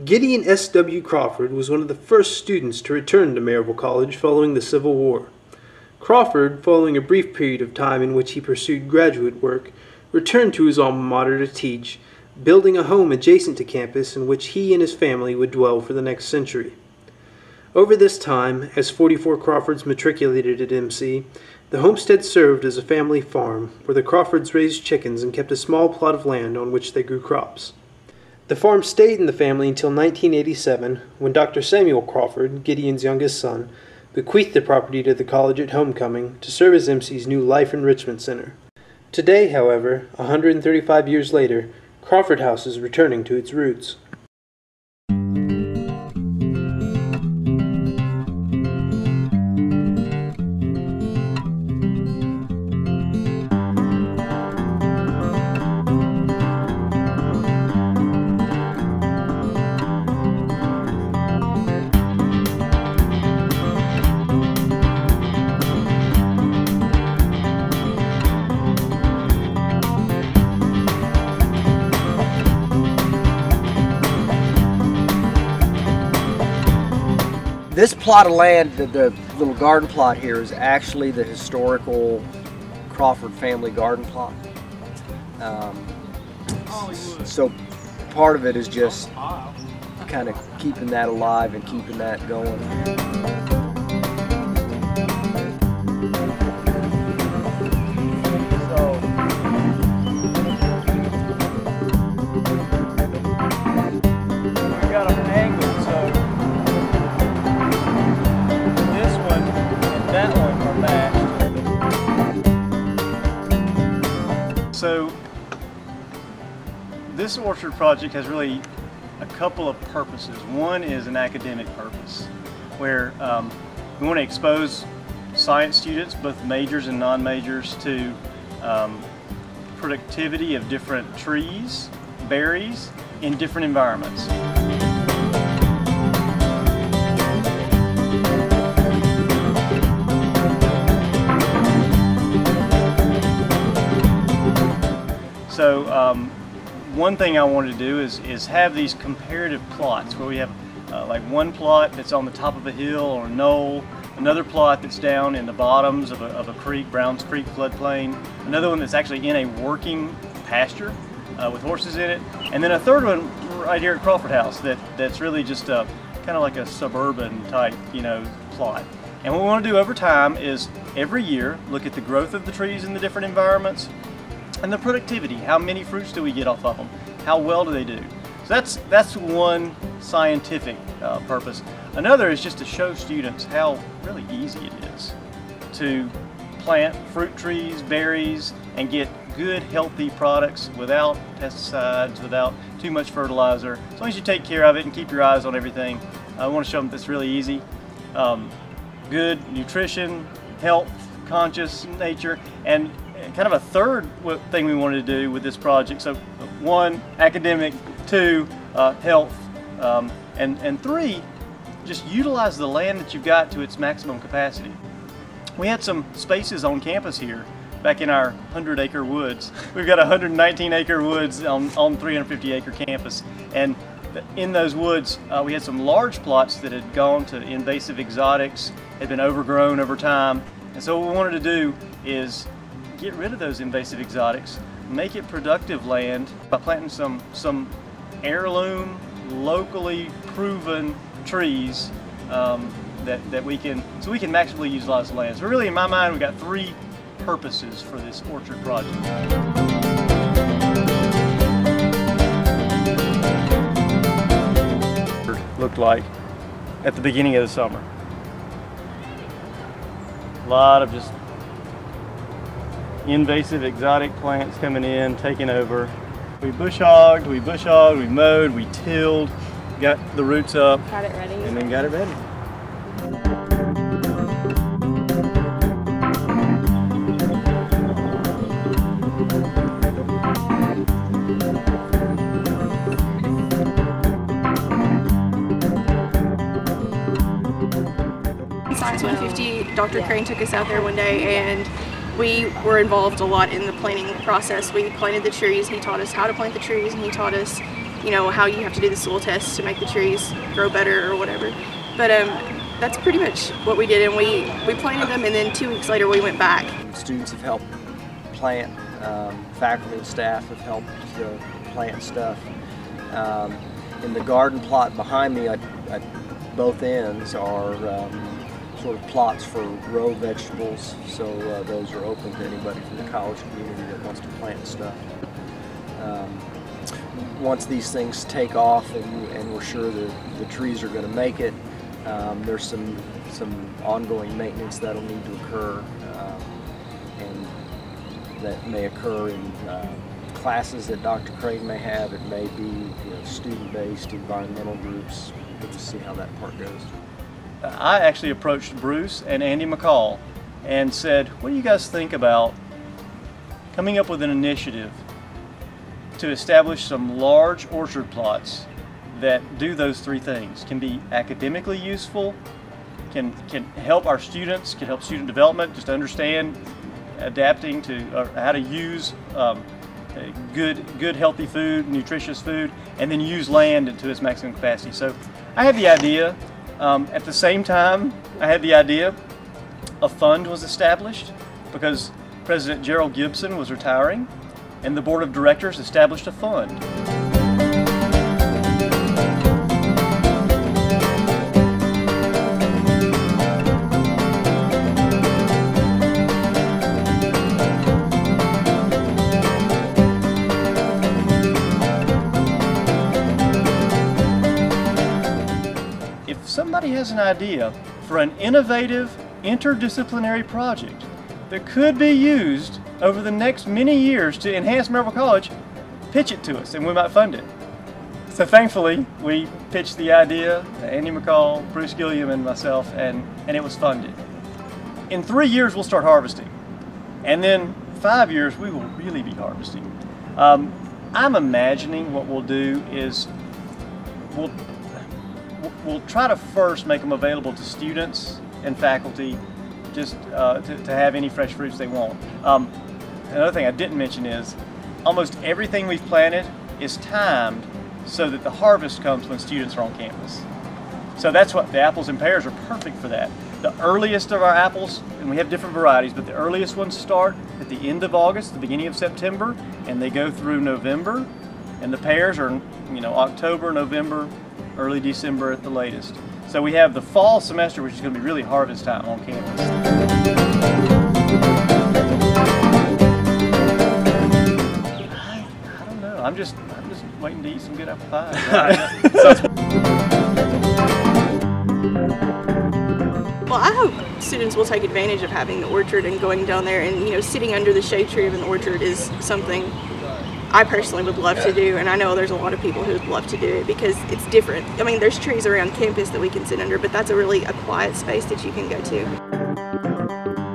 Gideon S.W. Crawford was one of the first students to return to Maryville College following the Civil War. Crawford, following a brief period of time in which he pursued graduate work, returned to his alma mater to teach, building a home adjacent to campus in which he and his family would dwell for the next century. Over this time, as 44 Crawfords matriculated at MC, the homestead served as a family farm where the Crawfords raised chickens and kept a small plot of land on which they grew crops. The farm stayed in the family until 1987, when Dr. Samuel Crawford, Gideon's youngest son, bequeathed the property to the college at homecoming to serve as MC's new Life Enrichment Center. Today, however, 135 years later, Crawford House is returning to its roots. This plot of land, the little garden plot here, is actually the historical Crawford family garden plot. So part of it is just kind of keeping that alive and keeping that going. So this orchard project has really a couple of purposes. One is an academic purpose, where we want to expose science students, both majors and non-majors, to productivity of different trees, berries, in different environments. So one thing I wanted to do is have these comparative plots where we have like one plot that's on the top of a hill or a knoll, another plot that's down in the bottoms of a creek, Browns Creek floodplain, another one that's actually in a working pasture with horses in it, and then a third one right here at Crawford House that's really just kind of like a suburban type, plot. And what we want to do over time is every year look at the growth of the trees in the different environments, and the productivity. How many fruits do we get off of them? How well do they do? So that's one scientific purpose. Another is just to show students how really easy it is to plant fruit trees, berries, and get good, healthy products without pesticides, without too much fertilizer. As long as you take care of it and keep your eyes on everything, I want to show them that's really easy. Good nutrition, health, conscious nature, and kind of a third thing we wanted to do with this project. So one, academic; two, health; and three, just utilize the land that you've got to its maximum capacity. We had some spaces on campus here back in our 100-acre woods. We've got 119-acre woods on 350-acre campus, and in those woods we had some large plots that had gone to invasive exotics, had been overgrown over time, and so what we wanted to do is get rid of those invasive exotics, make it productive land by planting some heirloom, locally proven trees that we can maximally utilize the land. So really, in my mind, we've got three purposes for this orchard project. Looked like at the beginning of the summer. A lot of just invasive exotic plants coming in, taking over. We bush hogged, we mowed, we tilled, got the roots up, got it ready, and then got it ready. Science 150, Dr. Crane took us out there one day and we were involved a lot in the planting process. We planted the trees, he taught us how to plant the trees, and he taught us you know, how you have to do the soil tests to make the trees grow better or whatever. But that's pretty much what we did, and we planted them, and then 2 weeks later we went back. Students have helped plant, faculty and staff have helped plant stuff. In the garden plot behind me at both ends are sort of plots for row vegetables, so those are open to anybody from the college community that wants to plant stuff. Once these things take off and we're sure that the trees are going to make it, there's some ongoing maintenance that'll need to occur, and that may occur in classes that Dr. Crane may have. It may be student-based environmental groups. We'll just see how that part goes. I actually approached Bruce and Andy McCall and said, what do you guys think about coming up with an initiative to establish some large orchard plots that do those three things? Can be academically useful, can help our students, can help student development, just understand adapting to how to use good healthy food, nutritious food, and then use land to its maximum capacity. So I had the idea. At the same time I had the idea, a fund was established because President Gerald Gibson was retiring, and the board of directors established a fund. If somebody has an idea for an innovative, interdisciplinary project that could be used over the next many years to enhance Maryville College, pitch it to us and we might fund it. So thankfully, we pitched the idea, Andy McCall, Bruce Gilliam, and myself, and it was funded. In 3 years, we'll start harvesting. And then 5 years, we will really be harvesting. I'm imagining what we'll do is we'll try to first make them available to students and faculty, just to have any fresh fruits they want. Another thing I didn't mention is almost everything we've planted is timed so that the harvest comes when students are on campus. So that's what the apples and pears are perfect for that. The earliest of our apples, and we have different varieties, but the earliest ones start at the end of August, the beginning of September, and they go through November. And the pears are, October, November, early December at the latest. So we have the fall semester, which is going to be really harvest time on campus. I don't know. I'm just waiting to eat some good apple pie. Well, I hope students will take advantage of having the orchard and going down there and sitting under the shade tree of an orchard is something I personally would love to do, and I know there's a lot of people who would love to do it because it's different. I mean, there's trees around campus that we can sit under, but that's a quiet space that you can go to.